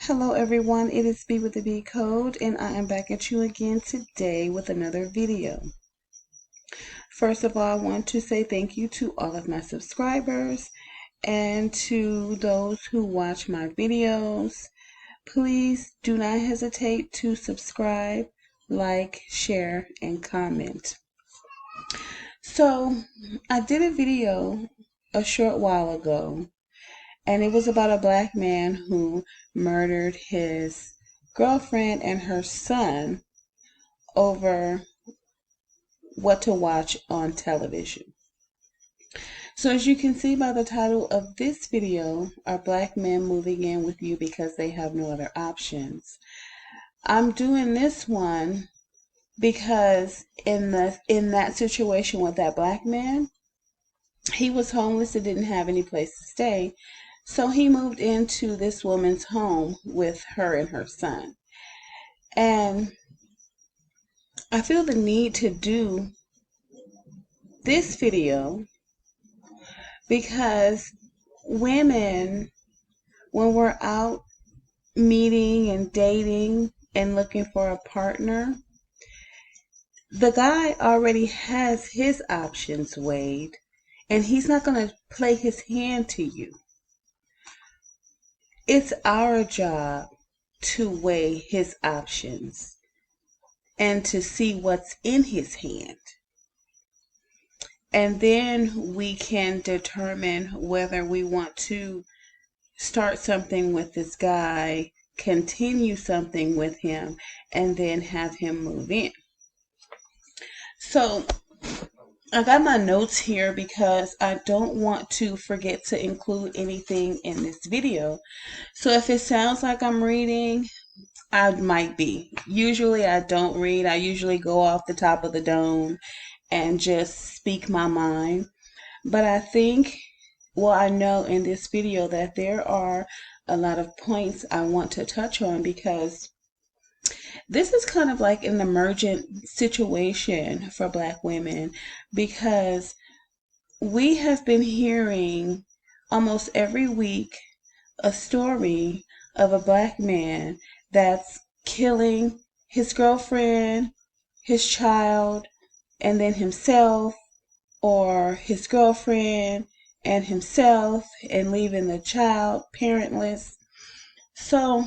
Hello everyone, it is B with the B Code, and I am back at you again today with another video. First of all, I want to say thank you to all of my subscribers and to those who watch my videos. Please do not hesitate to subscribe, like, share, and comment. So, I did a video a short while ago, and it was about a black man who murdered his girlfriend and her son over what to watch on television. So as you can see by the title of this video, are black men moving in with you because they have no other options? I'm doing this one because in that situation with that black man, he was homeless and didn't have any place to stay. So he moved into this woman's home with her and her son. And I feel the need to do this video because women, when we're out meeting and dating and looking for a partner, the guy already has his options weighed, and he's not going to play his hand to you. It's our job to weigh his options and to see what's in his hand. And then we can determine whether we want to start something with this guy, continue something with him, and then have him move in. So I got my notes here because I don't want to forget to include anything in this video. So if it sounds like I'm reading, I might be. Usually I don't read. I usually go off the top of the dome and just speak my mind. But I know in this video that there are a lot of points I want to touch on because this is kind of like an emergent situation for black women, because we have been hearing almost every week a story of a black man that's killing his girlfriend, his child, and then himself, or his girlfriend and himself, and leaving the child parentless. So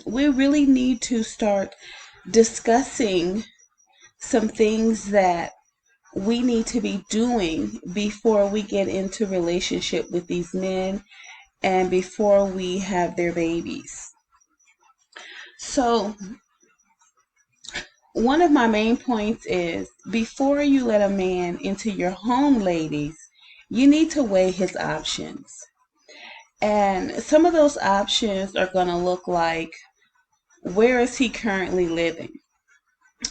we really need to start discussing some things that we need to be doing before we get into relationship with these men and before we have their babies. So one of my main points is, before you let a man into your home, ladies, you need to weigh his options. And some of those options are going to look like, where is he currently living?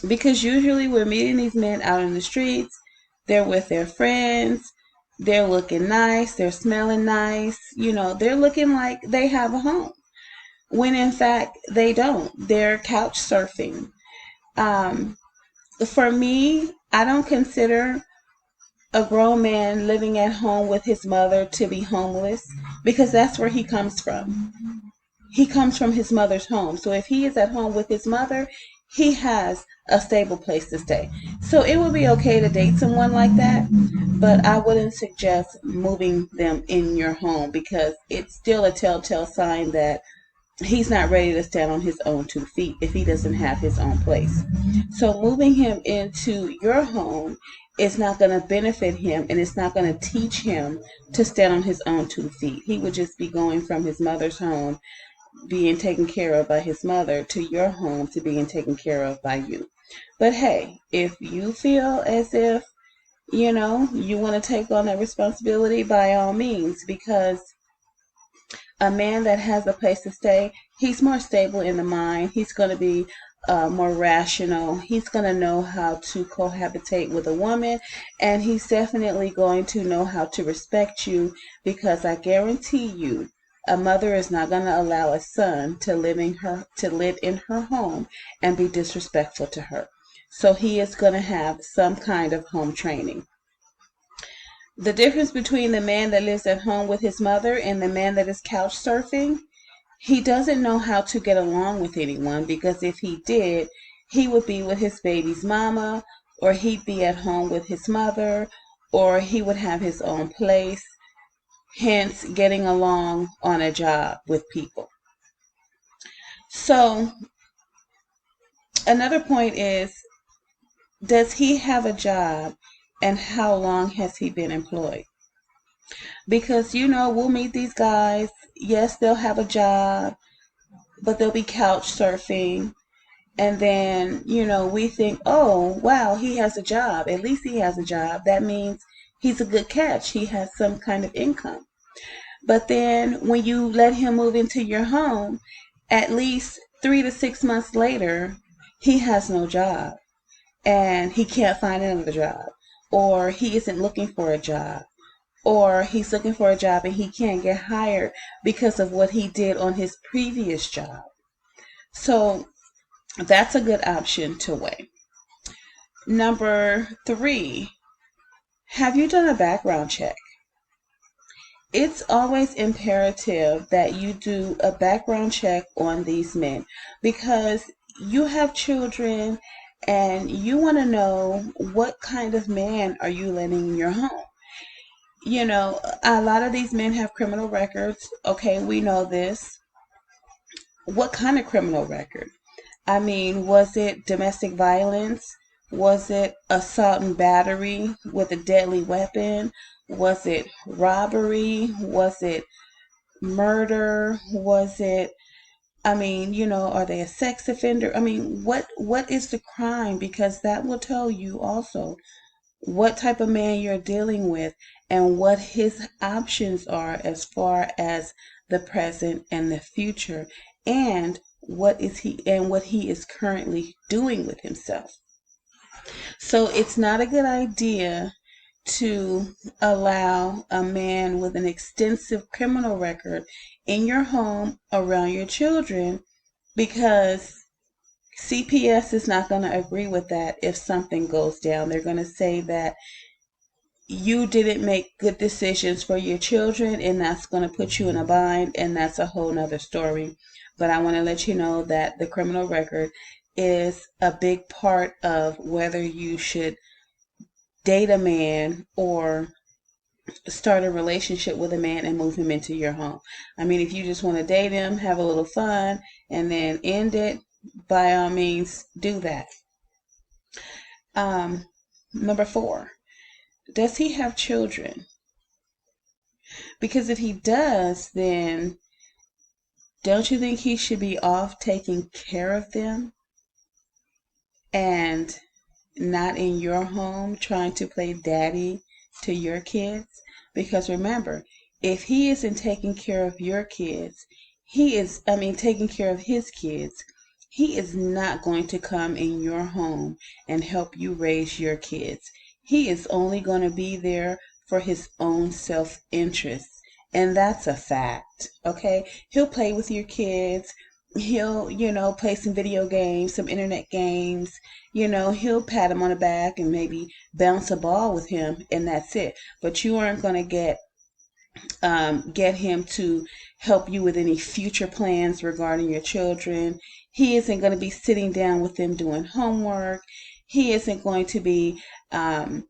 Because usually we're meeting these men out in the streets, they're with their friends, they're looking nice, they're smelling nice, they're looking like they have a home, when in fact they don't. They're couch surfing. For me, I don't consider a grown man living at home with his mother to be homeless, because that's where he comes from. He comes from his mother's home. So if he is at home with his mother, he has a stable place to stay. So it would be okay to date someone like that, but I wouldn't suggest moving them in your home, because it's still a telltale sign that he's not ready to stand on his own 2 feet if he doesn't have his own place. So moving him into your home is not going to benefit him, and it's not going to teach him to stand on his own 2 feet. He would just be going from his mother's home, being taken care of by his mother, to your home to being taken care of by you. But hey, if you feel as if, you want to take on that responsibility, by all means, because a man that has a place to stay, he's more stable in the mind. He's going to be more rational. He's going to know how to cohabitate with a woman, and he's definitely going to know how to respect you, because I guarantee you, a mother is not going to allow a son to live in her home and be disrespectful to her. So he is going to have some kind of home training. The difference between the man that lives at home with his mother and the man that is couch surfing He doesn't know how to get along with anyone, because if he did, he would be with his baby's mama, or he'd be at home with his mother, or he would have his own place, hence getting along on a job with people. So another point is, does he have a job, and how long has he been employed? Because, we'll meet these guys. Yes, they'll have a job, but they'll be couch surfing. And then, we think, oh, wow, he has a job. At least he has a job. That means he's a good catch. He has some kind of income. But then when you let him move into your home, at least 3 to 6 months later, he has no job and he can't find another job, or he isn't looking for a job, or he's looking for a job and he can't get hired because of what he did on his previous job. So that's a good option to weigh. Number 3, have you done a background check? It's always imperative that you do a background check on these men, because you have children and you want to know what kind of man are you letting in your home. A lot of these men have criminal records. Okay, we know this. What kind of criminal record? I mean, was it domestic violence? Was it assault and battery with a deadly weapon? Was it robbery? Was it murder? Was it, are they a sex offender? What is the crime? Because that will tell you also what type of man you're dealing with and what his options are as far as the present and the future, and what he is currently doing with himself. So it's not a good idea to allow a man with an extensive criminal record in your home around your children, because CPS is not going to agree with that. If something goes down, they're going to say that you didn't make good decisions for your children, and that's going to put you in a bind, and that's a whole nother story. But I want to let you know that the criminal record is a big part of whether you should date a man or start a relationship with a man and move him into your home. If you just want to date him, have a little fun, and then end it, by all means, do that. Number 4, does he have children? Because if he does, then don't you think he should be off taking care of them and not in your home trying to play daddy to your kids? Because remember, if he isn't taking care of your kids, taking care of his kids, he is not going to come in your home and help you raise your kids. He is only going to be there for his own self-interest. And that's a fact, okay? He'll play with your kids. He'll, play some video games, some internet games. He'll pat him on the back and maybe bounce a ball with him, and that's it. But you aren't going to get him to help you with any future plans regarding your children. He isn't going to be sitting down with them doing homework. He isn't going to be, helping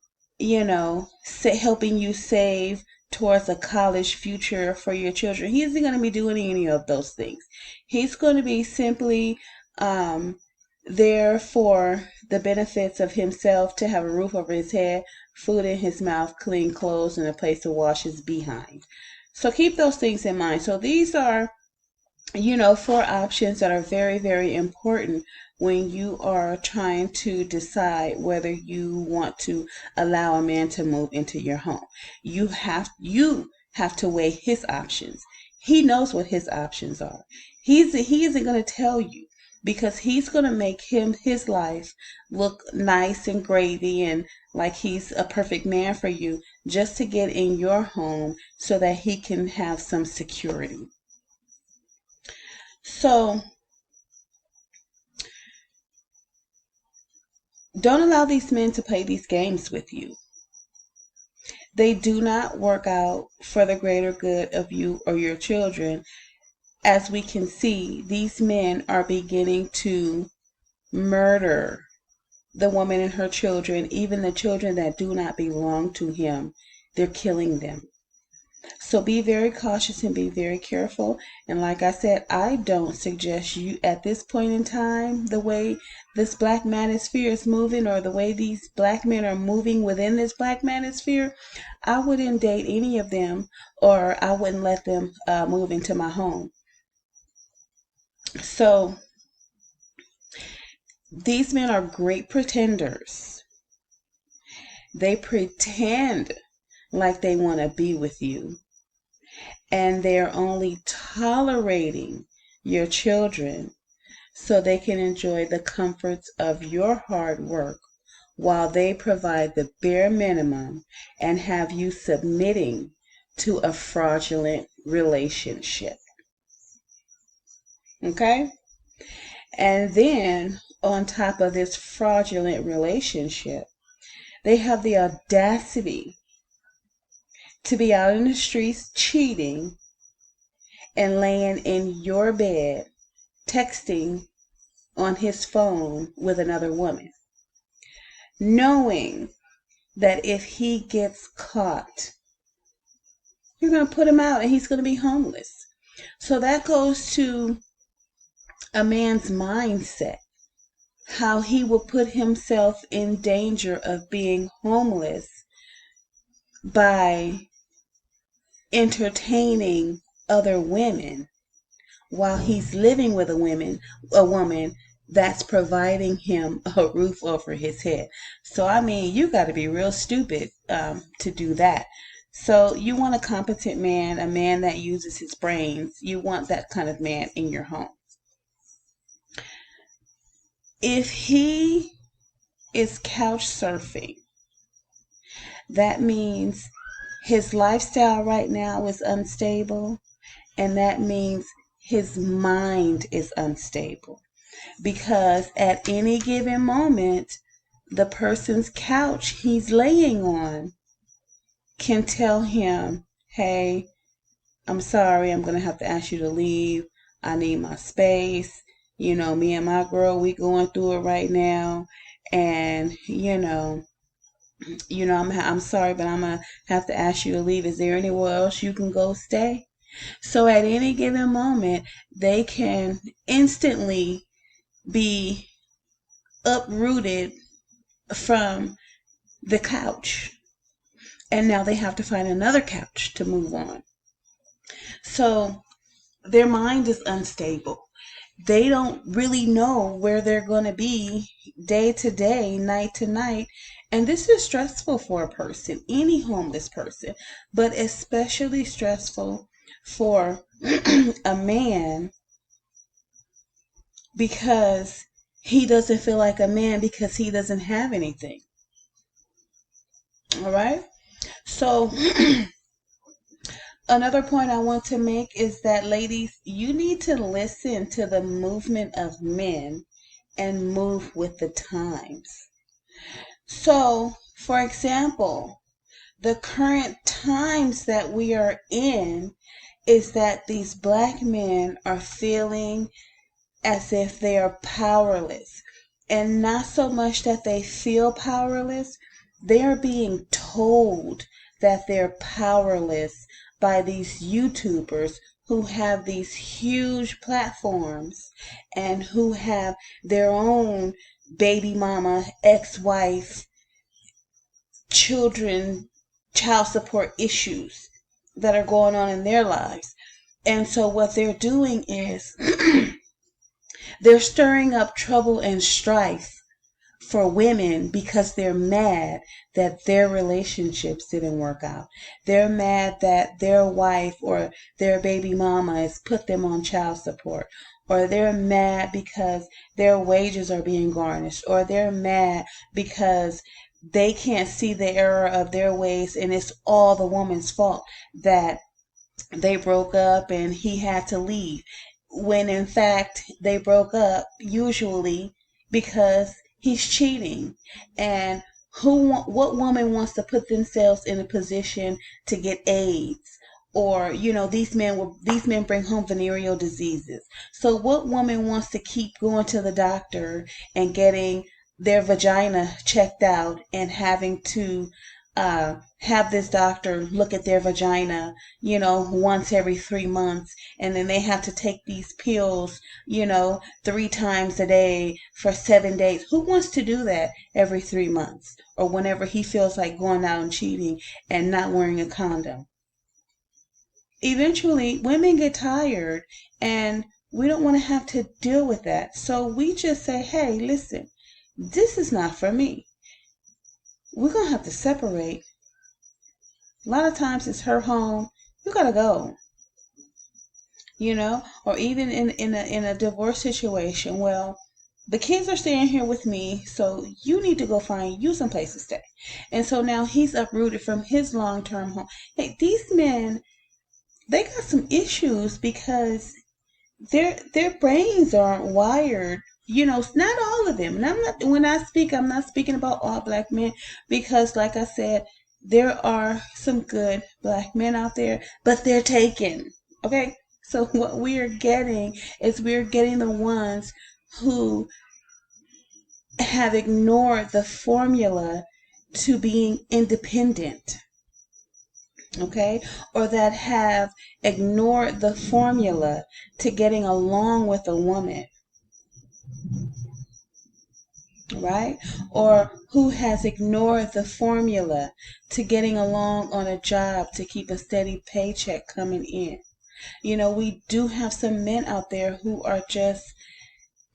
you save towards a college future for your children. He isn't going to be doing any of those things. He's going to be simply there for the benefits of himself, to have a roof over his head, food in his mouth, clean clothes, and a place to wash his behind. So keep those things in mind. So these are, 4 options that are very, very important when you are trying to decide whether you want to allow a man to move into your home. You have to weigh his options. He knows what his options are. He isn't going to tell you, because he's going to make his life look nice and gravy and like he's a perfect man for you, just to get in your home so that he can have some security. So don't allow these men to play these games with you. They do not work out for the greater good of you or your children. as we can see, these men are beginning to murder the woman and her children, even the children that do not belong to him. They're killing them. So be very cautious and be very careful. And like I said, I don't suggest you at this point in time, the way this black manosphere is moving, or the way these black men are moving within this black manosphere, I wouldn't date any of them, or I wouldn't let them move into my home. So these men are great pretenders. They pretend like they want to be with you, and they're only tolerating your children so they can enjoy the comforts of your hard work while they provide the bare minimum and have you submitting to a fraudulent relationship. Okay? And then on top of this fraudulent relationship, they have the audacity to be out in the streets cheating and laying in your bed texting on his phone with another woman, knowing that if he gets caught, you're going to put him out and he's going to be homeless. So that goes to a man's mindset, how he will put himself in danger of being homeless by entertaining other women while he's living with a woman that's providing him a roof over his head. So I mean, you got to be real stupid to do that. So you want a competent man, a man that uses his brains. You want that kind of man in your home. If he is couch surfing, that means his lifestyle right now is unstable, and that means his mind is unstable, because at any given moment, the person's couch he's laying on can tell him, hey, I'm sorry, I'm going to have to ask you to leave. I need my space. You know, me and my girl, we going through it right now. And, I'm sorry, but I'm going to have to ask you to leave. Is there anywhere else you can go stay? So at any given moment, they can instantly be uprooted from the couch. And now they have to find another couch to move on. So their mind is unstable. They don't really know where they're going to be day to day, night to night. And this is stressful for a person, any homeless person, but especially stressful for a man, because he doesn't feel like a man because he doesn't have anything. All right? So another point I want to make is that, ladies, you need to listen to the movement of men and move with the times. So, for example, the current times that we are in is that these black men are feeling as if they are powerless. And not so much that they feel powerless, they are being told that they're powerless by these YouTubers who have these huge platforms and who have their own baby mama, ex-wife, children, child support issues that are going on in their lives. And so what they're doing is they're stirring up trouble and strife for women because they're mad that their relationships didn't work out. They're mad that their wife or their baby mama has put them on child support. Or they're mad because their wages are being garnished. Or they're mad because they can't see the error of their ways and it's all the woman's fault that they broke up and he had to leave. When in fact they broke up usually because he's cheating. And what woman wants to put themselves in a position to get AIDS or these men bring home venereal diseases. So what woman wants to keep going to the doctor and getting their vagina checked out and having to have this doctor look at their vagina once every 3 months, and then they have to take these pills 3 times a day for 7 days? Who wants to do that every 3 months, or whenever he feels like going out and cheating and not wearing a condom? Eventually women get tired, and we don't want to have to deal with that. So we just say, hey, listen, this is not for me. We're going to have to separate. A lot of times it's her home. You got to go. Or even in a divorce situation, well, the kids are staying here with me, so you need to go find you some place to stay. And so now he's uprooted from his long-term home. Hey, these men, they got some issues because their brains aren't wired. Not all of them. And I'm not speaking about all black men, because like I said, there are some good black men out there, but they're taken. Okay? So what we are getting is we're getting the ones who have ignored the formula to being independent. Okay? Or that have ignored the formula to getting along with a woman. Right? Or who has ignored the formula to getting along on a job to keep a steady paycheck coming in. We do have some men out there who are just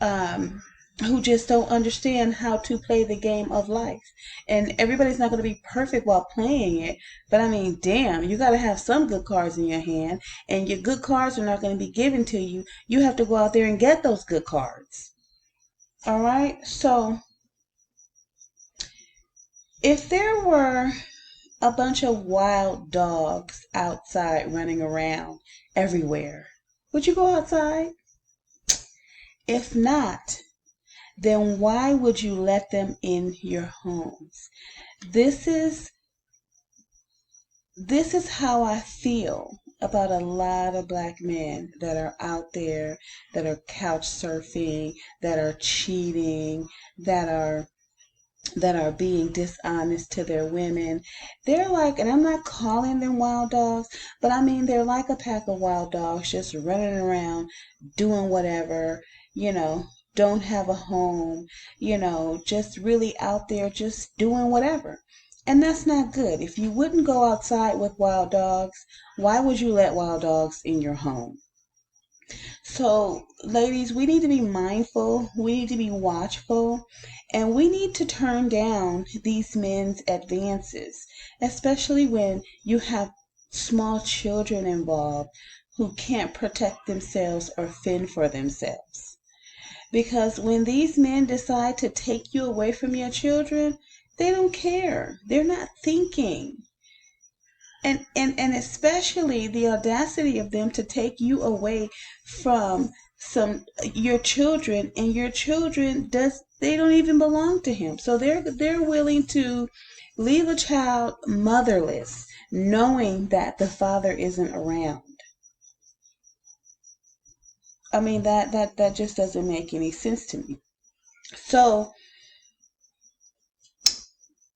who just don't understand how to play the game of life. And everybody's not going to be perfect while playing it, but I mean, damn, you got to have some good cards in your hand, and your good cards are not going to be given to you. You have to go out there and get those good cards. All right? So if there were a bunch of wild dogs outside running around everywhere, would you go outside? If not, then why would you let them in your homes? This is how I feel about a lot of black men that are out there, that are couch surfing, that are cheating, that are being dishonest to their women. They're like, and I'm not calling them wild dogs, but I mean, they're like a pack of wild dogs just running around doing whatever, don't have a home, just really out there just doing whatever. And that's not good. If you wouldn't go outside with wild dogs, why would you let wild dogs in your home? So, ladies, we need to be mindful, we need to be watchful, and we need to turn down these men's advances, especially when you have small children involved who can't protect themselves or fend for themselves. Because when these men decide to take you away from your children, they don't care. They're not thinking. And especially the audacity of them to take you away from your children, and your children they don't even belong to him. So they're willing to leave a child motherless, knowing that the father isn't around. I mean, that just doesn't make any sense to me. So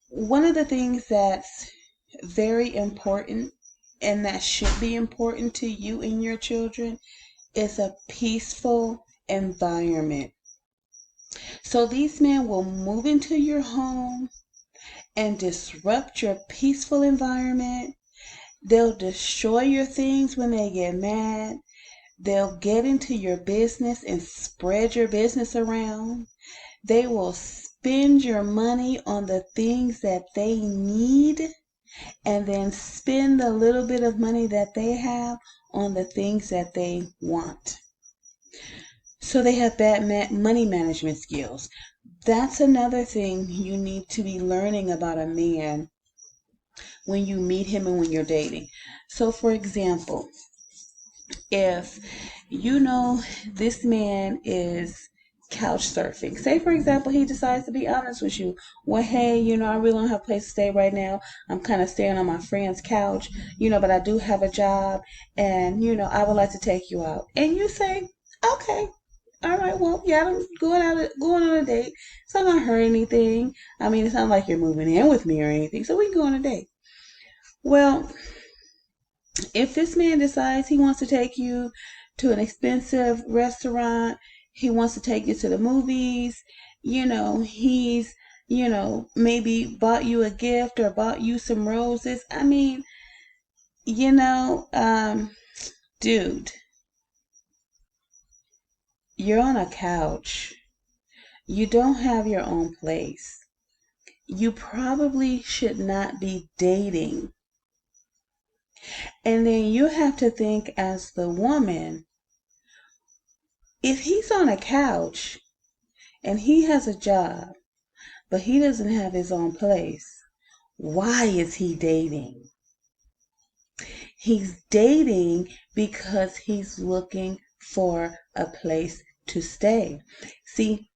one of the things that's very important, and that should be important to you and your children, is a peaceful environment. So these men will move into your home and disrupt your peaceful environment. They'll destroy your things when they get mad. They'll get into your business and spread your business around. They will spend your money on the things that they need, and then spend the little bit of money that they have on the things that they want. So they have bad money management skills. That's another thing you need to be learning about a man when you meet him and when you're dating. So for example, if this man is couch surfing. Say, for example, he decides to be honest with you. Well, hey, I really don't have a place to stay right now. I'm kind of staying on my friend's couch, but I do have a job and, I would like to take you out. And you say, okay. All right, well, yeah, I'm going on a date. It's not gonna hurt anything. I mean, it's not like you're moving in with me or anything, so we can go on a date. Well, if this man decides he wants to take you to an expensive restaurant, he wants to take you to the movies, he's, maybe bought you a gift or bought you some roses. I mean, you know, um, dude, you're on a couch. You don't have your own place. You probably should not be dating. And then you have to think as the woman, if he's on a couch and he has a job, but he doesn't have his own place, why is he dating? He's dating because he's looking for a place to stay. See,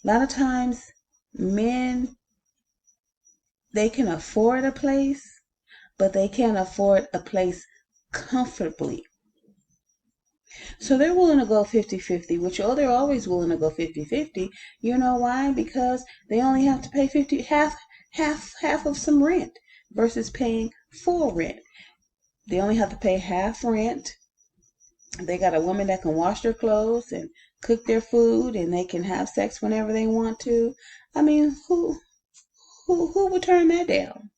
a lot of times men, they can afford a place, but they can't afford a place comfortably. So they're willing to go 50-50, they're always willing to go 50-50. You know why? Because they only have to pay 50 half of some rent versus paying full rent. They only have to pay half rent. They got a woman that can wash their clothes and cook their food, and they can have sex whenever they want to. I mean, who would turn that down?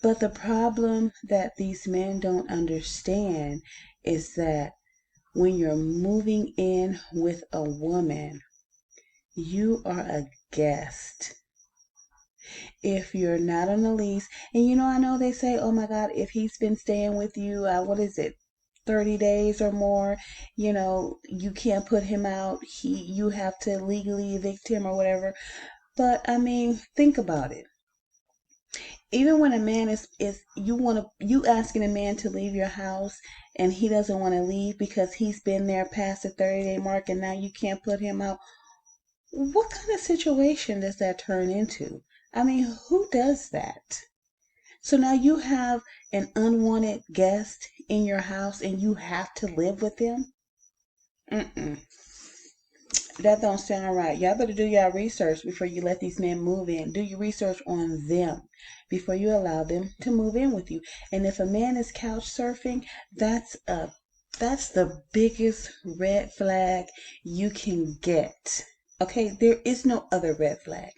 But the problem that these men don't understand is that when you're moving in with a woman, you are a guest. If you're not on a lease, and I know they say, oh my God, if he's been staying with you, what is it, 30 days or more, you can't put him out. You have to legally evict him or whatever. But I mean, think about it. Even when a man is you asking a man to leave your house and he doesn't want to leave because he's been there past the 30-day mark and now you can't put him out, what kind of situation does that turn into? I mean, who does that? So now you have an unwanted guest in your house and you have to live with them? Mm-mm. That don't sound right. Y'all better do y'all research before you let these men move in. Do your research on them before you allow them to move in with you. And if a man is couch surfing, that's the biggest red flag you can get. Okay, there is no other red flag.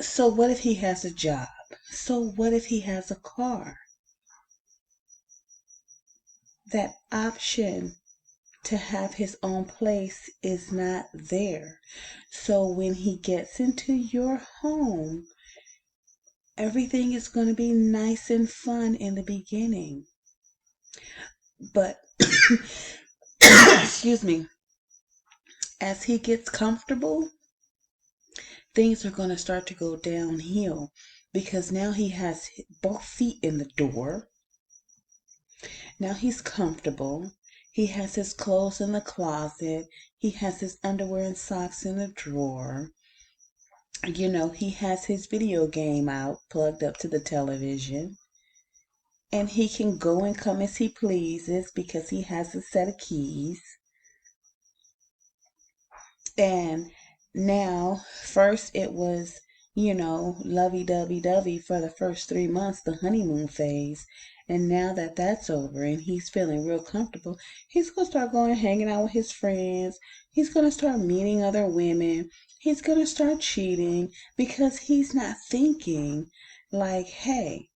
So what if he has a job? So what if he has a car? That option to have his own place is not there. So when he gets into your home, everything is going to be nice and fun in the beginning. But, excuse me, as he gets comfortable, things are going to start to go downhill because now he has both feet in the door. Now he's comfortable. He has his clothes in the closet. He has his underwear and socks in the drawer. He has his video game out, plugged up to the television. And he can go and come as he pleases because he has a set of keys. And now, first it was, lovey-dovey-dovey for the first 3 months, the honeymoon phase. And now that that's over and he's feeling real comfortable, he's going to start going hanging out with his friends. He's going to start meeting other women. He's going to start cheating because he's not thinking like, hey,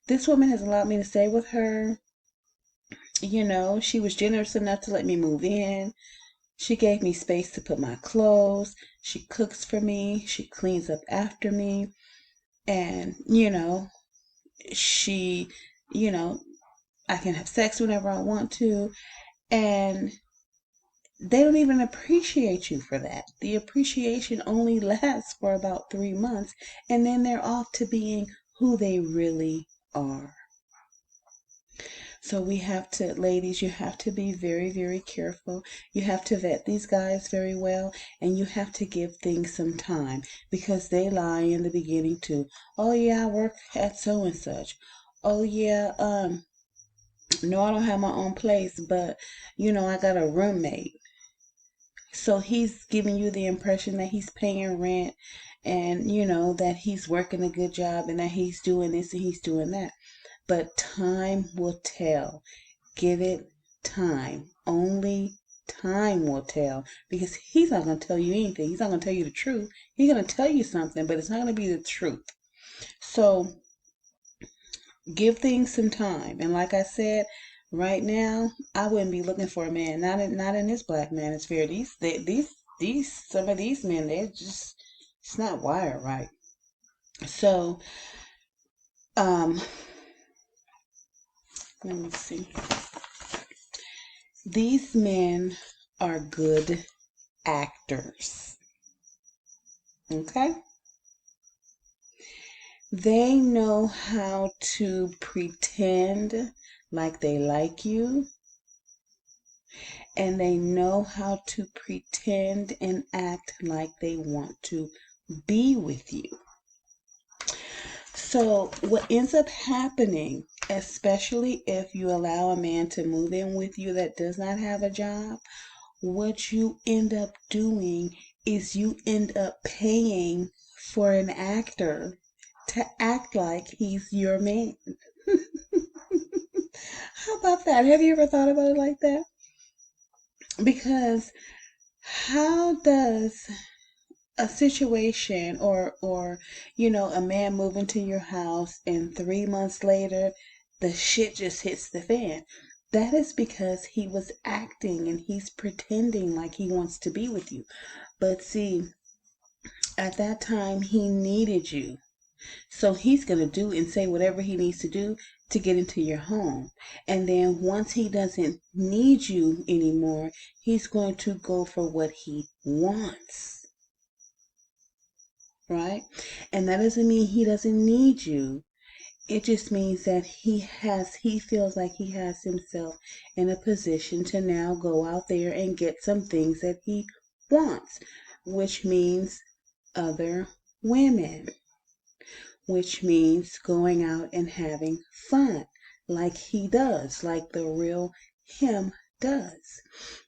this woman has allowed me to stay with her. She was generous enough to let me move in. She gave me space to put my clothes. She cooks for me. She cleans up after me. And, she, I can have sex whenever I want to. And they don't even appreciate you for that. The appreciation only lasts for about 3 months. And then they're off to being who they really are. So we have to, ladies, you have to be very, very careful. You have to vet these guys very well, and you have to give things some time because they lie in the beginning too. Oh yeah, I work at so and such. Oh yeah, no, I don't have my own place, but I got a roommate. So he's giving you the impression that he's paying rent and that he's working a good job and that he's doing this and he's doing that. But time will tell. Give it time. Only time will tell because he's not going to tell you anything. He's not going to tell you the truth. He's going to tell you something, but it's not going to be the truth. So give things some time. And like I said, right now, I wouldn't be looking for a man. Not in this black manosphere. These some of these men, it's not wired right. So, um, let me see. These men are good actors. Okay? They know how to pretend like they like you, and they know how to pretend and act like they want to be with you. So, what ends up happening, especially if you allow a man to move in with you that does not have a job, what you end up doing is you end up paying for an actor to act like he's your man. How about that? Have you ever thought about it like that? Because how does a situation or a man move into your house and 3 months later the shit just hits the fan? That is because he was acting and he's pretending like he wants to be with you. But see, at that time he needed you. So he's going to do and say whatever he needs to do to get into your home. And then once he doesn't need you anymore, he's going to go for what he wants. Right? And that doesn't mean he doesn't need you. It just means that he feels like he has himself in a position to now go out there and get some things that he wants, which means other women, which means going out and having fun like he does, like the real him does.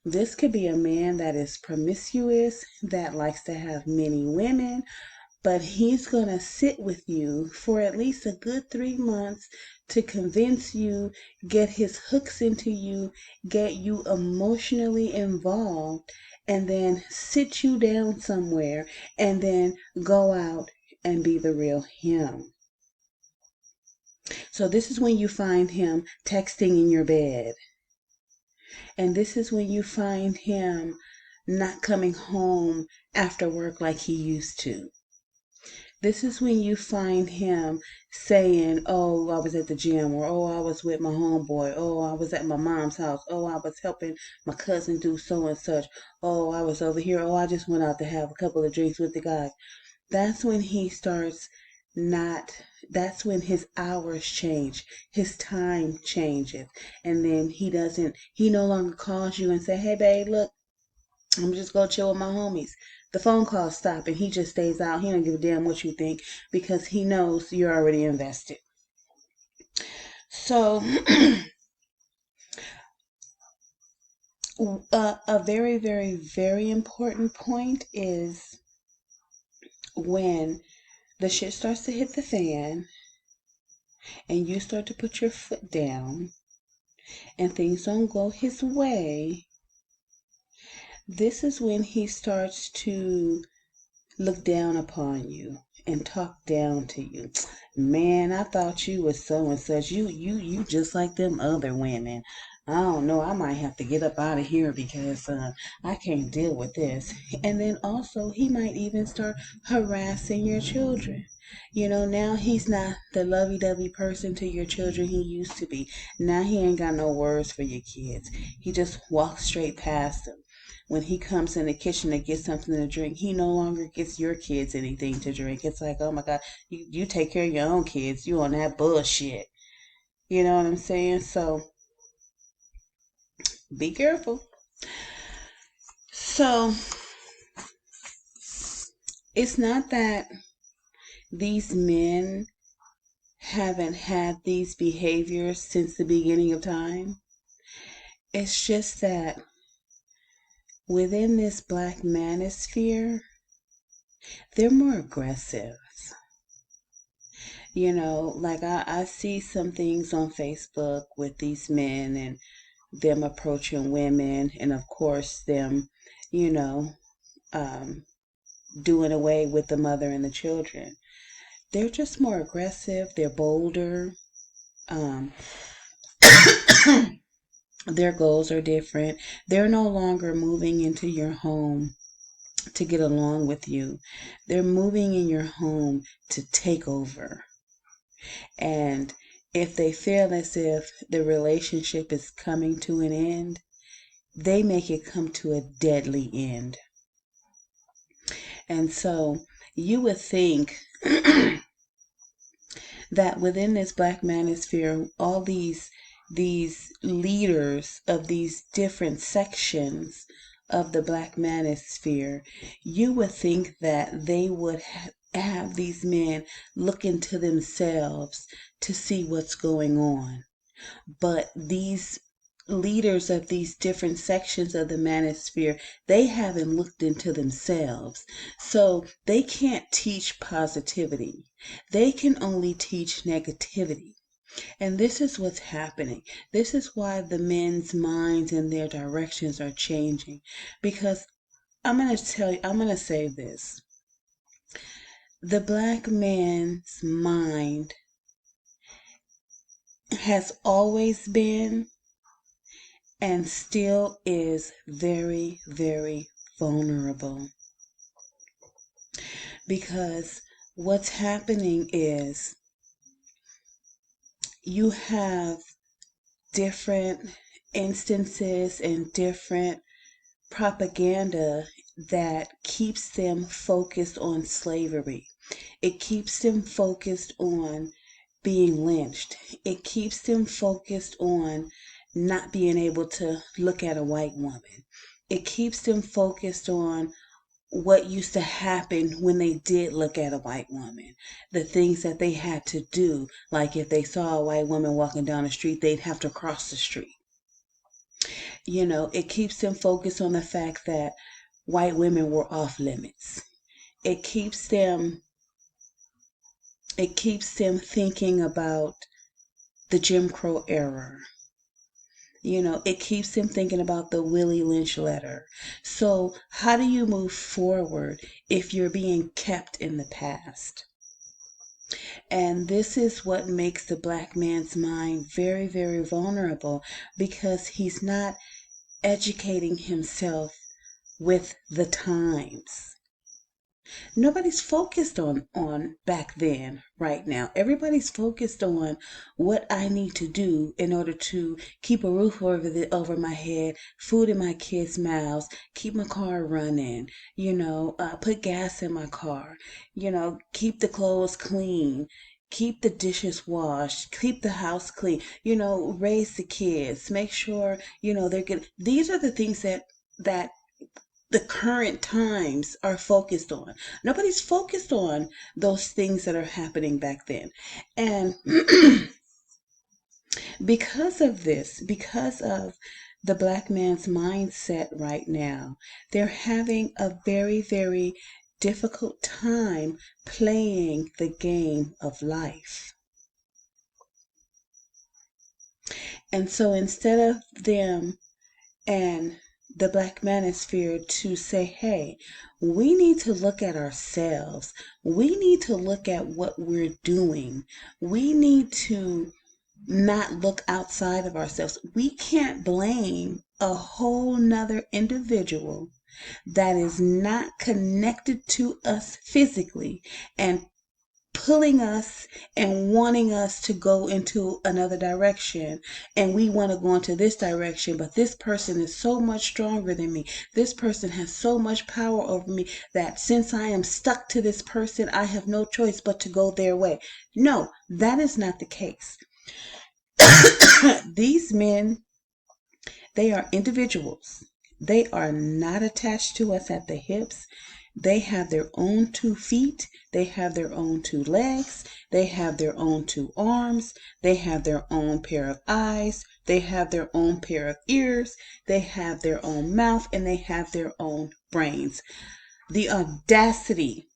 This could be a man that is promiscuous, that likes to have many women, but he's going to sit with you for at least a good 3 months to convince you, get his hooks into you, get you emotionally involved, and then sit you down somewhere and then go out and be the real him. So this is when you find him texting in your bed. And this is when you find him not coming home after work like he used to. This is when you find him saying, oh, I was at the gym, or oh, I was with my homeboy, oh, I was at my mom's house, oh, I was helping my cousin do so and such, oh, I was over here, oh, I just went out to have a couple of drinks with the guys. That's when he starts that's when his hours change, his time changes, and then he no longer calls you and say, hey babe, look, I'm just gonna chill with my homies. The phone calls stop and he just stays out. He don't give a damn what you think because he knows you're already invested. So a very, very, very important point is when the shit starts to hit the fan and you start to put your foot down and things don't go his way, this is when he starts to look down upon you and talk down to you. Man, I thought you was so and such. You just like them other women. I don't know. I might have to get up out of here because I can't deal with this. And then also, he might even start harassing your children. Now he's not the lovey-dovey person to your children he used to be. Now he ain't got no words for your kids. He just walks straight past them. When he comes in the kitchen to get something to drink, he no longer gets your kids anything to drink. It's like, oh my God, you take care of your own kids. You on that bullshit. You know what I'm saying? So Be careful. So it's not that these men haven't had these behaviors since the beginning of time. It's just that within this black manosphere, they're more aggressive. Like I see some things on Facebook with these men and them approaching women, and of course, them, you know, um, doing away with the mother and the children. They're just more aggressive, they're bolder. Um, their goals are different. They're no longer moving into your home to get along with you. They're moving in your home to take over. And if they feel as if the relationship is coming to an end, they make it come to a deadly end. And so you would think that within this black manosphere, all these leaders of these different sections of the black manosphere, you would think that they would have these men look into themselves to see what's going on. But these leaders of these different sections of the manosphere, they haven't looked into themselves. So they can't teach positivity. They can only teach negativity. And this is what's happening. This is why the men's minds and their directions are changing. Because I'm going to say this. The black man's mind has always been and still is very, very vulnerable. Because what's happening is you have different instances and different propaganda that keeps them focused on slavery. It keeps them focused on being lynched. It keeps them focused on not being able to look at a white woman. It keeps them focused on what used to happen when they did look at a white woman. The things that they had to do, like if they saw a white woman walking down the street, they'd have to cross the street. It keeps them focused on the fact that white women were off limits. It keeps them thinking about the Jim Crow era. It keeps them thinking about the Willie Lynch letter. So how do you move forward if you're being kept in the past? And this is what makes the black man's mind very, very vulnerable, because he's not educating himself with the times. Nobody's focused on back then right now. Everybody's focused on what I need to do in order to keep a roof over my head, food in my kids' mouths, keep my car running, put gas in my car, keep the clothes clean, keep the dishes washed, keep the house clean, raise the kids, make sure, they're good. These are the things that the current times are focused on. Nobody's focused on those things that are happening back then. And because of this, because of the black man's mindset right now, they're having a very, very difficult time playing the game of life. And so instead of them and the black manosphere to say, hey, we need to look at ourselves. We need to look at what we're doing. We need to not look outside of ourselves. We can't blame a whole nother individual that is not connected to us physically and pulling us and wanting us to go into another direction, and we want to go into this direction, but this person is so much stronger than me. This person has so much power over me that since I am stuck to this person, I have no choice but to go their way. No, that is not the case. These men They are individuals. They are not attached to us at the hips. They have their own 2 feet. They have their own 2 legs. They have their own 2 arms. They have their own pair of eyes. They have their own pair of ears. They have their own mouth, and they have their own brains. The audacity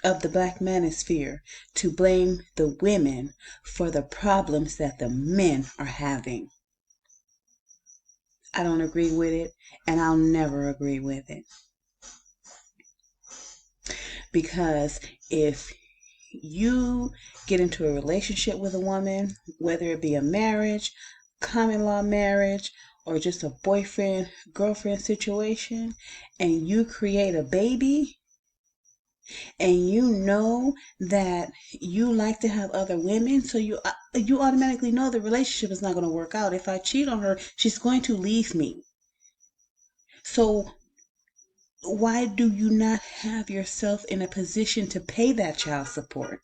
of the Black manosphere to blame the women for the problems that the men are having. I don't agree with it, and I'll never agree with it. Because if you get into a relationship with a woman, whether it be a marriage, common law marriage, or just a boyfriend, girlfriend situation, and you create a baby, and you know that you like to have other women, so you automatically know the relationship is not going to work out. If I cheat on her, she's going to leave me. So why do you not have yourself in a position to pay that child support?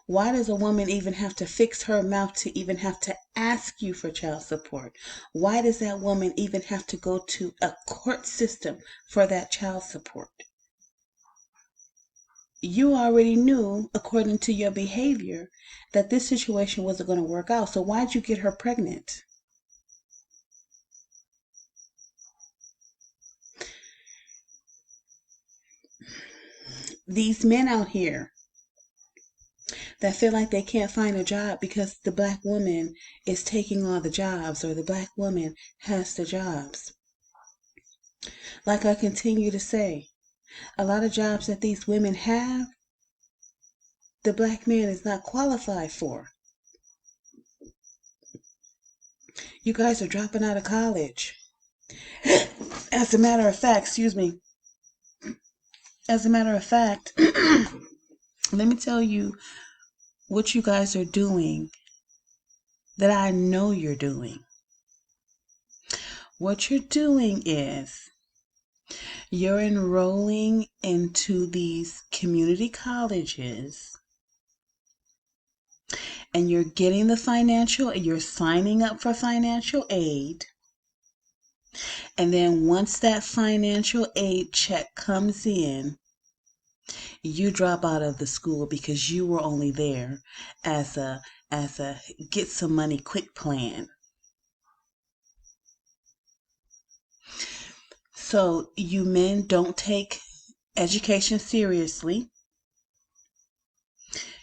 Why does a woman even have to fix her mouth to even have to ask you for child support? Why does that woman even have to go to a court system for that child support? You already knew, according to your behavior, that this situation wasn't going to work out. So why'd you get her pregnant? These men out here that feel like they can't find a job because the Black woman is taking all the jobs, or the Black woman has the jobs. Like I continue to say, a lot of jobs that these women have, the Black man is not qualified for. You guys are dropping out of college. As a matter of fact, let me tell you what you guys are doing that I know you're doing. What you're doing is you're enrolling into these community colleges, and you're getting you're signing up for financial aid. And then once that financial aid check comes in, you drop out of the school because you were only there as a get some money quick plan. So you men don't take education seriously.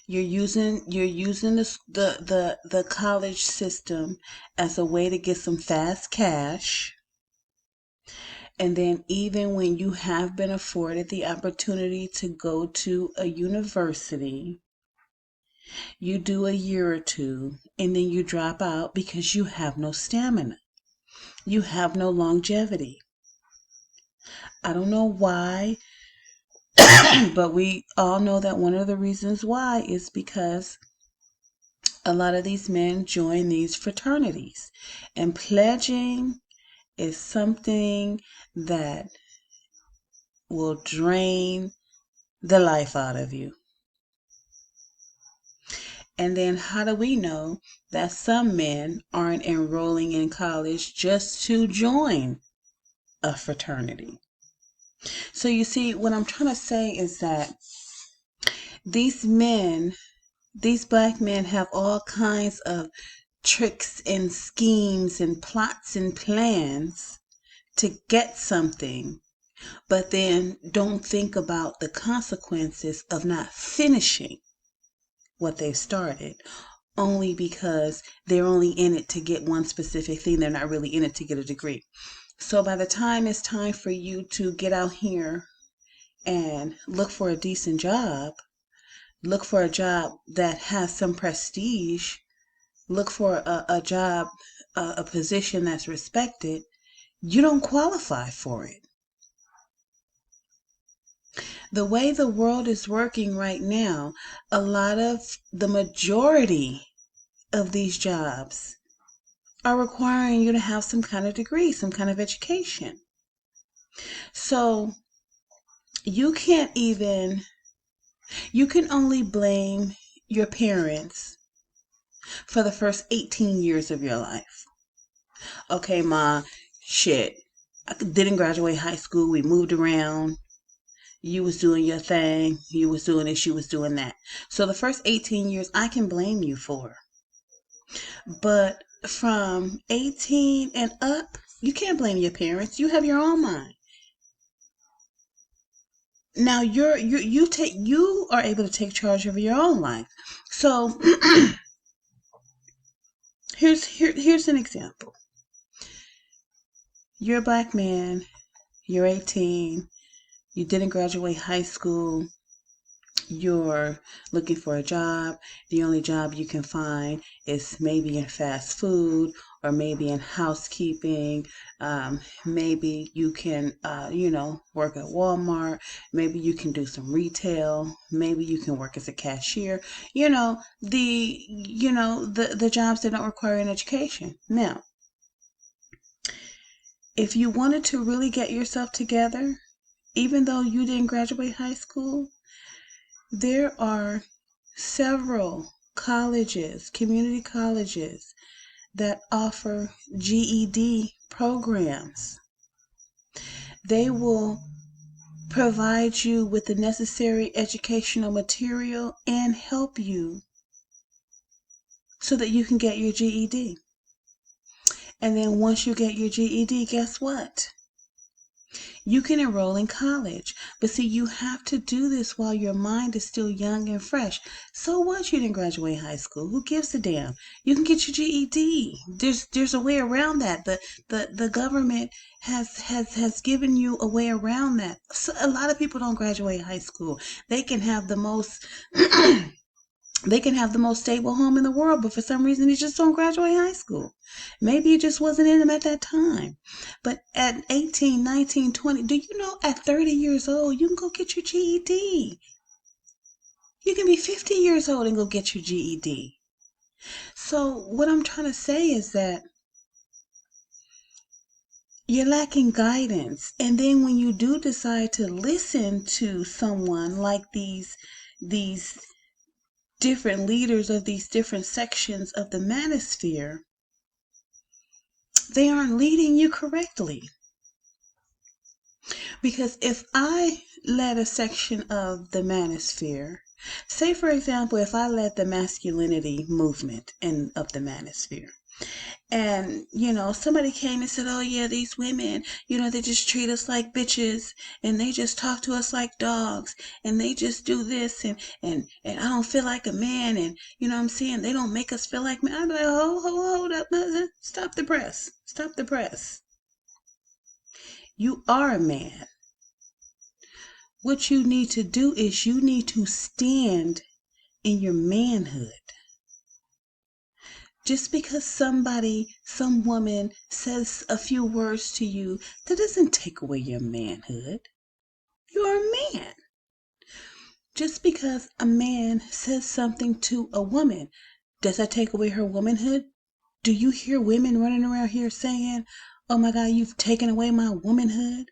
You're using the college system as a way to get some fast cash. And then even when you have been afforded the opportunity to go to a university, you do a year or two, and then you drop out because you have no stamina. You have no longevity. I don't know why, but we all know that one of the reasons why is because a lot of these men join these fraternities. And pledging is something that will drain the life out of you. And then how do we know that some men aren't enrolling in college just to join a fraternity? So you see, what I'm trying to say is that these Black men have all kinds of tricks and schemes and plots and plans to get something, but then don't think about the consequences of not finishing what they've started, only because they're only in it to get one specific thing. They're not really in it to get a degree. So by the time it's time for you to get out here and look for a decent job, look for a job that has some prestige, look for a job, a position that's respected, you don't qualify for it. The way the world is working right now, the majority of these jobs are requiring you to have some kind of degree, some kind of education. So you can only blame your parents for the first 18 years of your life. Okay, Ma, shit. I didn't graduate high school. We moved around. You was doing your thing. You was doing this. You was doing that. So the first 18 years, I can blame you for. But from 18 and up, you can't blame your parents. You have your own mind. Now you are able to take charge of your own life. So here's an example. You're a black man. You're 18. You didn't graduate high school. You're looking for a job. The only job you can find is maybe in fast food or maybe in housekeeping. Maybe you can, work at Walmart. Maybe you can do some retail. Maybe you can work as a cashier. The jobs that don't require an education. Now, if you wanted to really get yourself together, even though you didn't graduate high school, there are several colleges, community colleges, that offer GED programs. They will provide you with the necessary educational material and help you so that you can get your GED. And then once you get your GED, guess what? You can enroll in college. But see, you have to do this while your mind is still young and fresh. So what? You didn't graduate high school. Who gives a damn? You can get your GED. There's a way around that. The government has given you a way around that. So a lot of people don't graduate high school. They can have the most they can have the most stable home in the world, but for some reason they just don't graduate high school. Maybe it just wasn't in them at that time. But at 18, 19, 20, do you know at 30 years old, you can go get your GED. You can be 50 years old and go get your GED. So what I'm trying to say is that you're lacking guidance. And then when you do decide to listen to someone like these different leaders of these different sections of the manosphere, they aren't leading you correctly. Because if I led a section of the manosphere, say for example, if I led the masculinity movement of the manosphere, and somebody came and said, oh yeah, these women, they just treat us like bitches, and they just talk to us like dogs, and they just do this, and I don't feel like a man, and you know what I'm saying, they don't make us feel like men. I'm like, hold up, stop the press. You are a man. What you need to do is you need to stand in your manhood. Just because some woman says a few words to you, that doesn't take away your manhood. You're a man. Just because a man says something to a woman, does that take away her womanhood? Do you hear women running around here saying, oh my God, you've taken away my womanhood?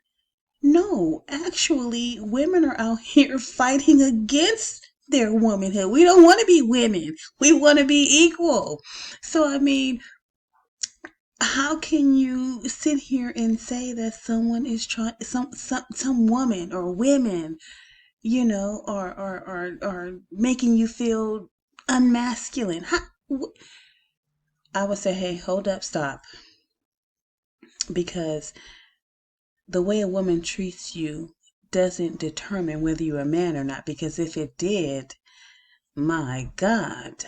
No, actually, women are out here fighting against their womanhood. We don't want to be women. We want to be equal. So, I mean, how can you sit here and say that someone is trying, some woman or women, are making you feel unmasculine? I would say, hey, hold up, stop. Because the way a woman treats you doesn't determine whether you're a man or not. Because if it did, my God.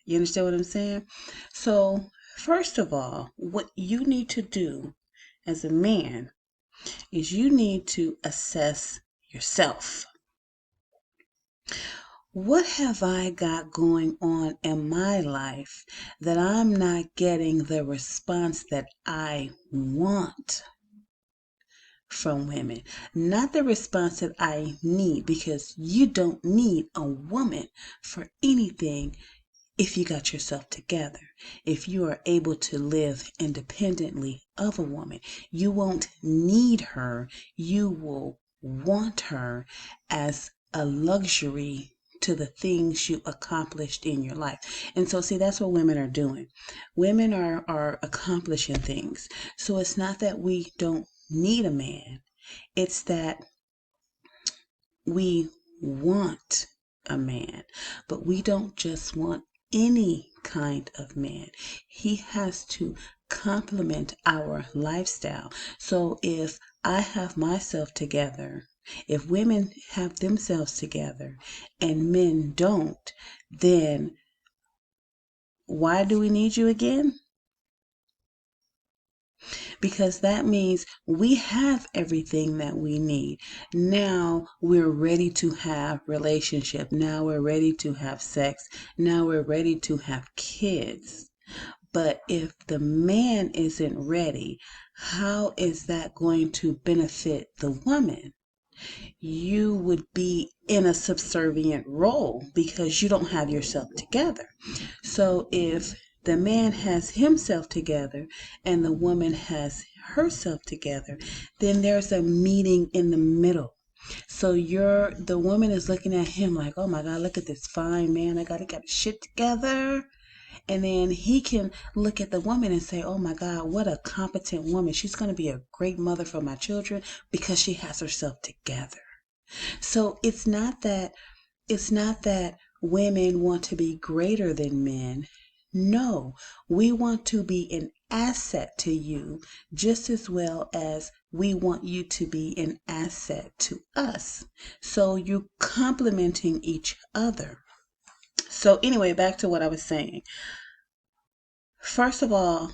You understand what I'm saying? So, first of all, what you need to do as a man is you need to assess yourself. What have I got going on in my life that I'm not getting the response that I want from women? Not the response that I need, because you don't need a woman for anything if you got yourself together. If you are able to live independently of a woman, you won't need her. You will want her as a luxury to the things you accomplished in your life. And so, see, that's what women are doing. Women are accomplishing things. So it's not that we don't need a man. It's that we want a man, but we don't just want any kind of man. He has to complement our lifestyle. So if I have myself together, if women have themselves together and men don't, then why do we need you again? Because that means we have everything that we need. Now we're ready to have relationship. Now we're ready to have sex. Now we're ready to have kids. But if the man isn't ready, how is that going to benefit the woman? You would be in a subservient role because you don't have yourself together. So if the man has himself together and the woman has herself together, then there's a meeting in the middle. So the woman is looking at him like, oh my God, look at this fine man. I gotta get his shit together. And then he can look at the woman and say, oh my God, what a competent woman. She's going to be a great mother for my children because she has herself together. So it's not that women want to be greater than men. No, we want to be an asset to you just as well as we want you to be an asset to us. So you're complementing each other. So anyway, back to what I was saying. First of all,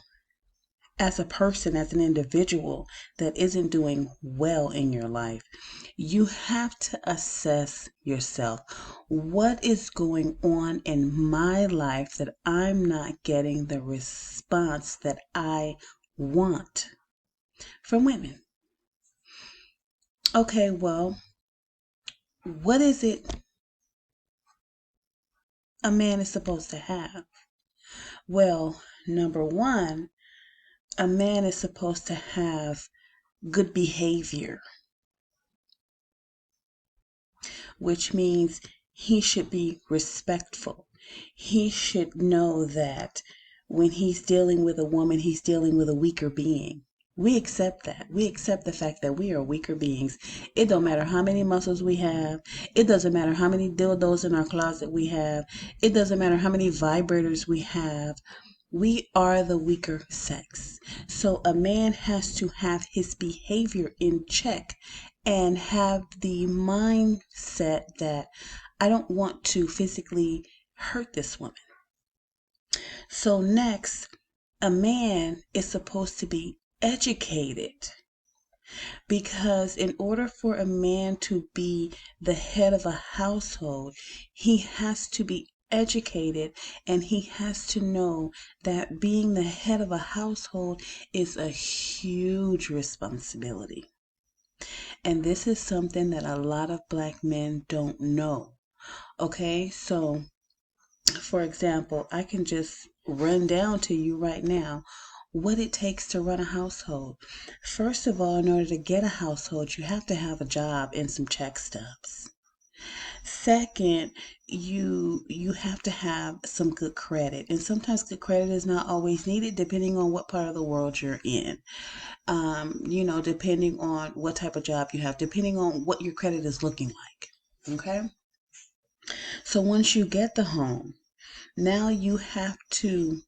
as a person, as an individual that isn't doing well in your life, you have to assess yourself. What is going on in my life that I'm not getting the response that I want from women? Okay, well, what is it a man is supposed to have? Well, number one, a man is supposed to have good behavior, which means he should be respectful. He should know that when he's dealing with a woman, he's dealing with a weaker being. We accept that. We accept the fact that we are weaker beings. It don't matter how many muscles we have. It doesn't matter how many dildos in our closet we have. It doesn't matter how many vibrators we have. We are the weaker sex. So a man has to have his behavior in check and have the mindset that I don't want to physically hurt this woman. So next, a man is supposed to be educated, because in order for a man to be the head of a household, he has to be educated, and he has to know that being the head of a household is a huge responsibility. And this is something that a lot of black men don't know. Okay, so for example, I can just run down to you right now what it takes to run a household. First of all, in order to get a household, you have to have a job and some check stubs. Second, you have to have some good credit, and sometimes good credit is not always needed depending on what part of the world you're in. Depending on what type of job you have, depending on what your credit is looking like. Okay, so once you get the home, now you have to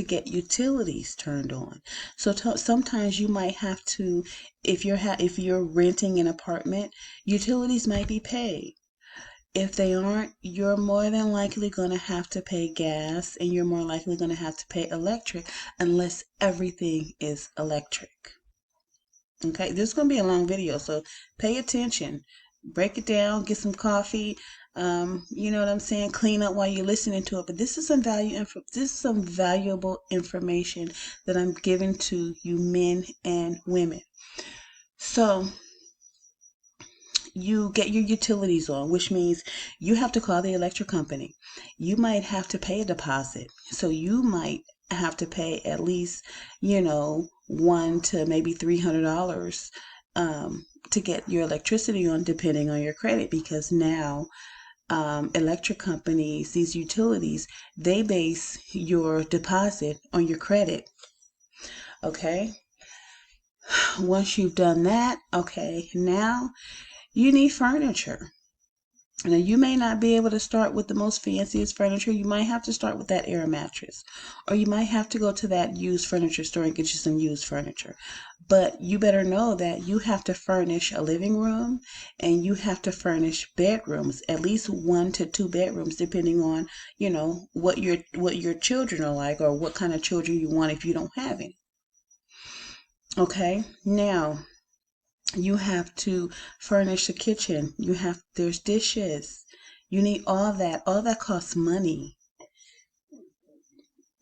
get utilities turned on. So sometimes you might have to, if you're renting an apartment, utilities might be paid. If they aren't, you're more than likely going to have to pay gas, and you're more likely going to have to pay electric, unless everything is electric. Okay, this is going to be a long video, so pay attention. Break it down, get some coffee, you know what I'm saying? Clean up while you're listening to it. But this is some valuable information that I'm giving to you men and women. So you get your utilities on, which means you have to call the electric company. You might have to pay a deposit. So you might have to pay at least, $100 to maybe $300 to get your electricity on, depending on your credit, because now electric companies, these utilities, they base your deposit on your credit. Okay. Once you've done that, okay, now you need furniture. Now, you may not be able to start with the most fanciest furniture. You might have to start with that air mattress, or you might have to go to that used furniture store and get you some used furniture. But you better know that you have to furnish a living room, and you have to furnish bedrooms, at least 1 to 2 bedrooms, depending on, what your children are like, or what kind of children you want if you don't have any. Okay, now you have to furnish the kitchen. There's dishes. You need all that. All that costs money.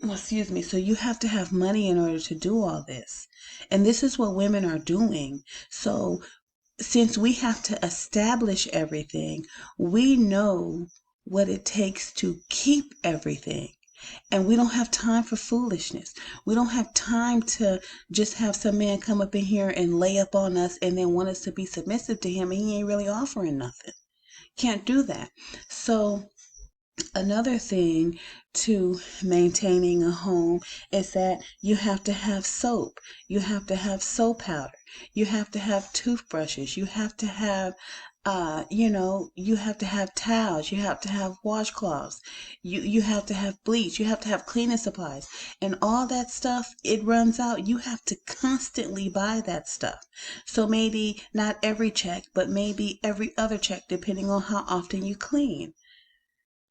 Well, excuse me. So you have to have money in order to do all this. And this is what women are doing. So since we have to establish everything, we know what it takes to keep everything. And we don't have time for foolishness. We don't have time to just have some man come up in here and lay up on us and then want us to be submissive to him, and he ain't really offering nothing. Can't do that. So another thing to maintaining a home is that you have to have soap. You have to have soap powder. You have to have toothbrushes. You have to have you have to have towels, you have to have washcloths, you have to have bleach, you have to have cleaning supplies, and all that stuff, it runs out. You have to constantly buy that stuff. So maybe not every check, but maybe every other check, depending on how often you clean.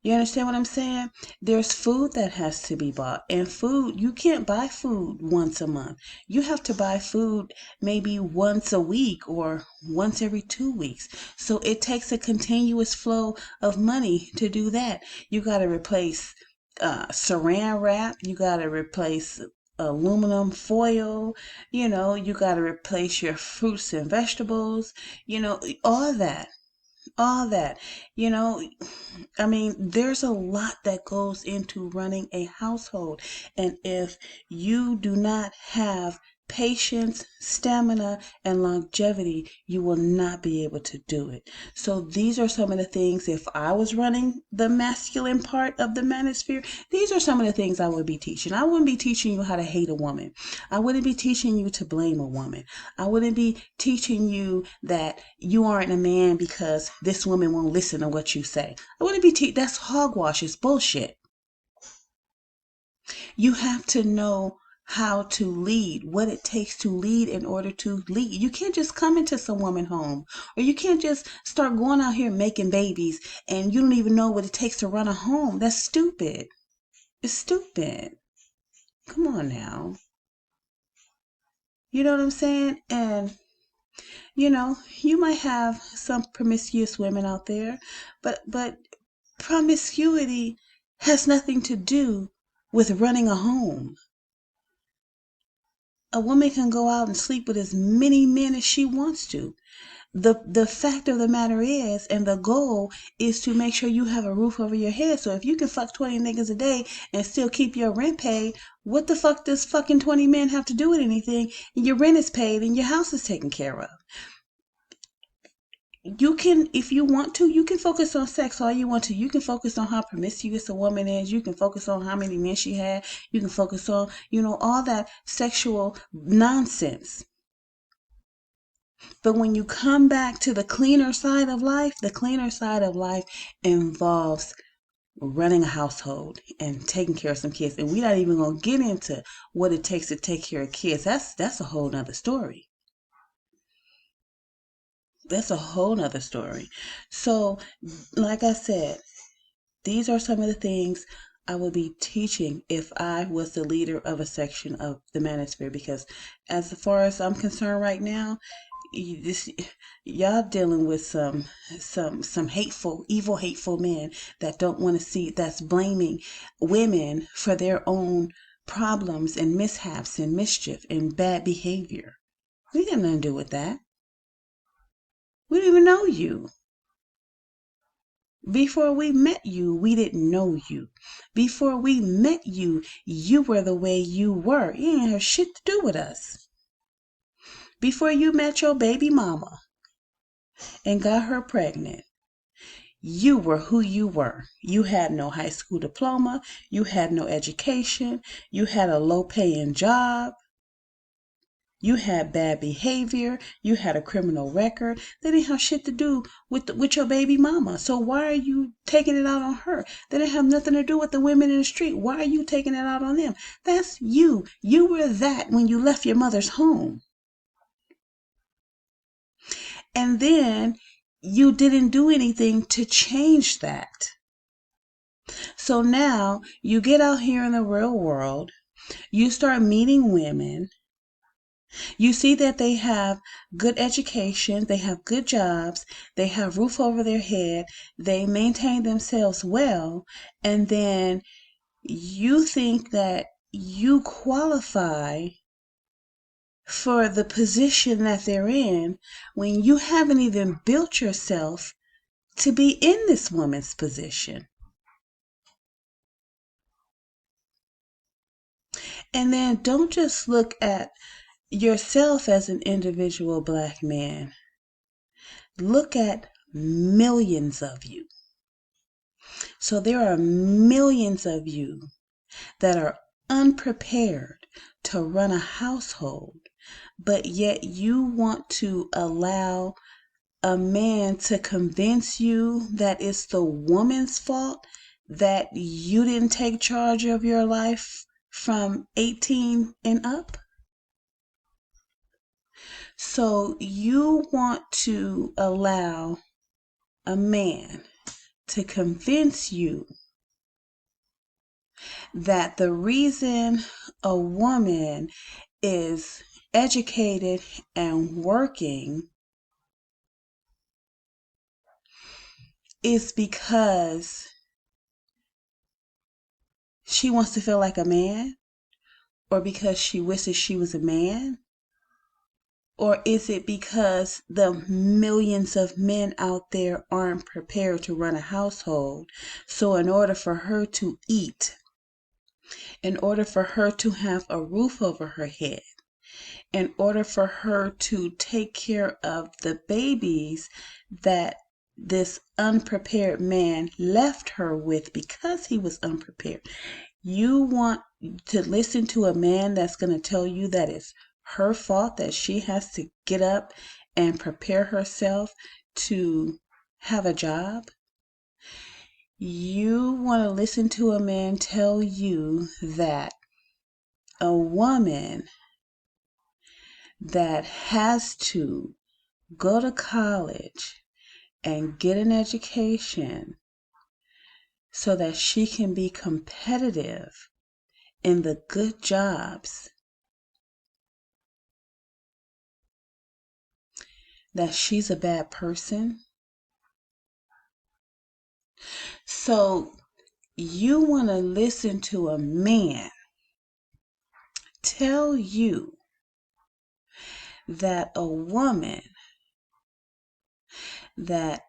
You understand what I'm saying? There's food that has to be bought. And food, you can't buy food once a month. You have to buy food maybe once a week or once every 2 weeks. So it takes a continuous flow of money to do that. You got to replace saran wrap. You got to replace aluminum foil. You got to replace your fruits and vegetables. All that. All that. You know, there's a lot that goes into running a household. And if you do not have patience, stamina, and longevity, you will not be able to do it. So these are some of the things, if I was running the masculine part of the manosphere, these are some of the things I would be teaching. I wouldn't be teaching you how to hate a woman. I wouldn't be teaching you to blame a woman. I wouldn't be teaching you that you aren't a man because this woman won't listen to what you say. I wouldn't be that's hogwash. It's bullshit. You have to know how to lead, what it takes to lead in order to lead. You can't just come into some woman home, or you can't just start going out here making babies and you don't even know what it takes to run a home. That's stupid. It's stupid. Come on now. You know what I'm saying? And you might have some promiscuous women out there, but promiscuity has nothing to do with running a home. A woman can go out and sleep with as many men as she wants to. The fact of the matter is, and the goal is to make sure you have a roof over your head. So if you can fuck 20 niggas a day and still keep your rent paid, what the fuck does fucking 20 men have to do with anything? And your rent is paid and your house is taken care of. You can, if you want to, you can focus on sex all you want to. You can focus on how promiscuous a woman is. You can focus on how many men she had. You can focus on, all that sexual nonsense. But when you come back to the cleaner side of life, the cleaner side of life involves running a household and taking care of some kids. And we're not even going to get into what it takes to take care of kids. That's a whole nother story. That's a whole nother story. So, like I said, these are some of the things I would be teaching if I was the leader of a section of the manosphere. Because as far as I'm concerned right now, y'all dealing with some hateful, evil, hateful men that don't want to see, that's blaming women for their own problems and mishaps and mischief and bad behavior. We got nothing to do with that. We don't even know you. Before we met you, we didn't know you. Before we met you, you were the way you were. You didn't have shit to do with us. Before you met your baby mama and got her pregnant, you were who you were. You had no high school diploma. You had no education. You had a low-paying job. You had bad behavior. You had a criminal record. They didn't have shit to do with your baby mama. So why are you taking it out on her? They didn't have nothing to do with the women in the street. Why are you taking it out on them? That's you. You were that when you left your mother's home. And then you didn't do anything to change that. So now you get out here in the real world, you start meeting women, you see that they have good education, they have good jobs, they have roof over their head, they maintain themselves well, and then you think that you qualify for the position that they're in when you haven't even built yourself to be in this woman's position. And then don't just look at yourself as an individual black man. Look at millions of you. So there are millions of you that are unprepared to run a household, but yet you want to allow a man to convince you that it's the woman's fault that you didn't take charge of your life from 18 and up. So you want to allow a man to convince you that the reason a woman is educated and working is because she wants to feel like a man, or because she wishes she was a man, or is it because the millions of men out there aren't prepared to run a household? So in order for her to eat, in order for her to have a roof over her head, in order for her to take care of the babies that this unprepared man left her with because he was unprepared, you want to listen to a man that's going to tell you that it's her fault that she has to get up and prepare herself to have a job? You want to listen to a man tell you that a woman that has to go to college and get an education so that she can be competitive in the good jobs, that she's a bad person? So you want to listen to a man tell you that a woman that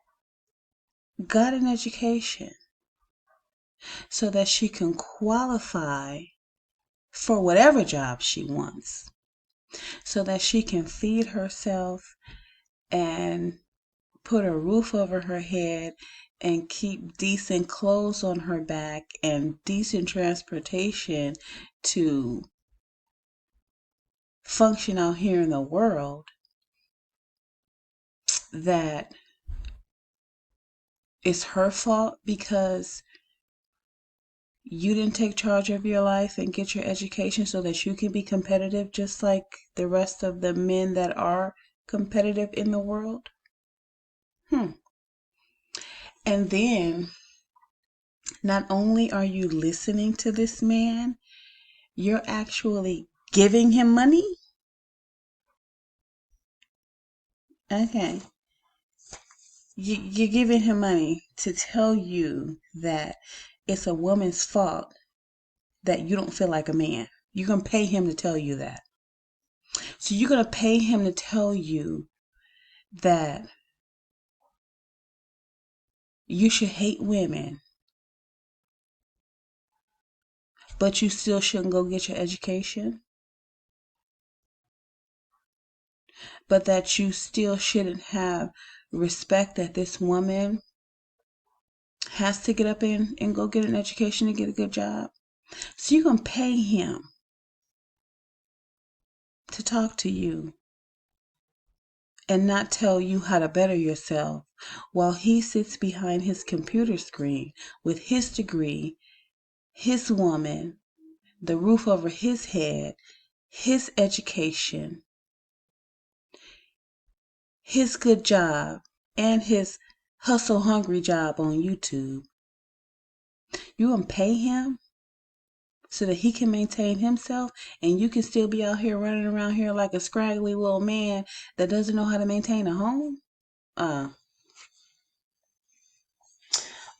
got an education so that she can qualify for whatever job she wants, so that she can feed herself and put a roof over her head and keep decent clothes on her back and decent transportation to function out here in the world, that it's her fault because you didn't take charge of your life and get your education so that you can be competitive just like the rest of the men that are competitive in the world? And then not only are you listening to this man, you're actually giving him money? Okay. You're giving him money to tell you that it's a woman's fault that you don't feel like a man. You're going to pay him to tell you that. So you're going to pay him to tell you that you should hate women, but you still shouldn't go get your education? but that you still shouldn't have respect that this woman has to get up and go get an education and get a good job. So you're going to pay him to talk to you and not tell you how to better yourself while he sits behind his computer screen with his degree, his woman, the roof over his head, his education, his good job, and his hustle hungry job on YouTube. You gonna pay him so that he can maintain himself, and you can still be out here running around here like a scraggly little man that doesn't know how to maintain a home?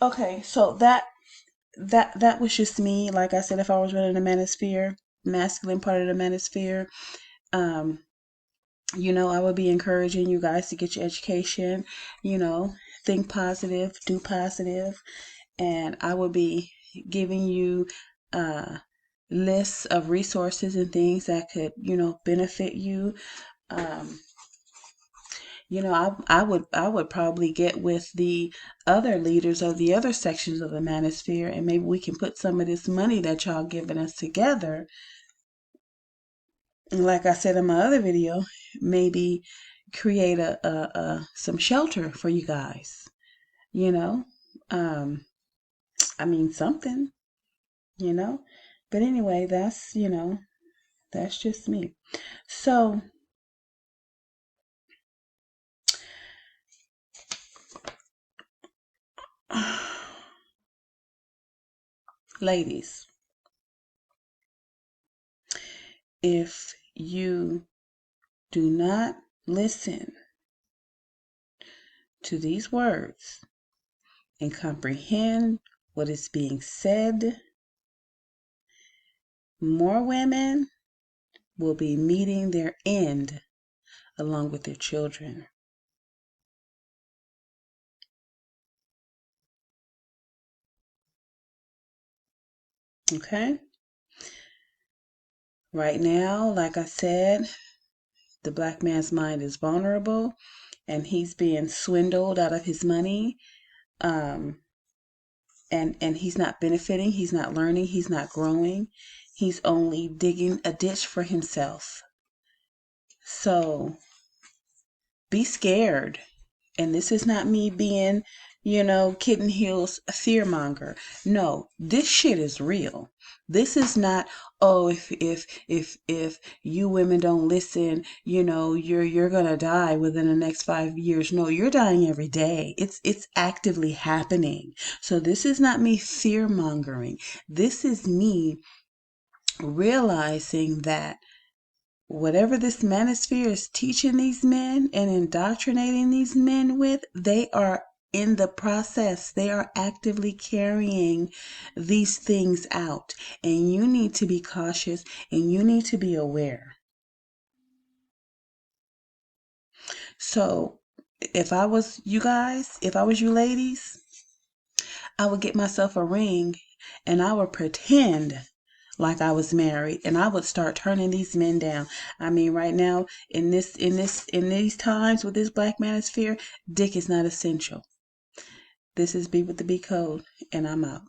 Okay, so that was just me. Like I said, if I was running the manosphere, masculine part of the manosphere, I would be encouraging you guys to get your education, think positive, do positive, and I would be giving you lists of resources and things that could, benefit you. I would probably get with the other leaders of the other sections of the manosphere, and maybe we can put some of this money that y'all giving us together. And like I said in my other video, maybe create some shelter for you guys. Something. But anyway, that's just me. So, ladies, if you do not listen to these words and comprehend what is being said, more women will be meeting their end along with their children. Okay? Right now, like I said, the black man's mind is vulnerable and he's being swindled out of his money. And he's not benefiting, he's not learning, he's not growing. He's only digging a ditch for himself. So be scared. And this is not me being, kitten heels fearmonger. No, this shit is real. This is not, oh, if you women don't listen, you're gonna die within the next 5 years. No, you're dying every day. It's actively happening. So this is not me fear mongering. This is me realizing that whatever this manosphere is teaching these men and indoctrinating these men with, they are in the process. They are actively carrying these things out. And you need to be cautious and you need to be aware. So if I was you guys, if I was you ladies, I would get myself a ring and I would pretend like I was married and I would start turning these men down. I mean, right now in these times with this black manosphere, dick is not essential. This is B with the B code, and I'm out.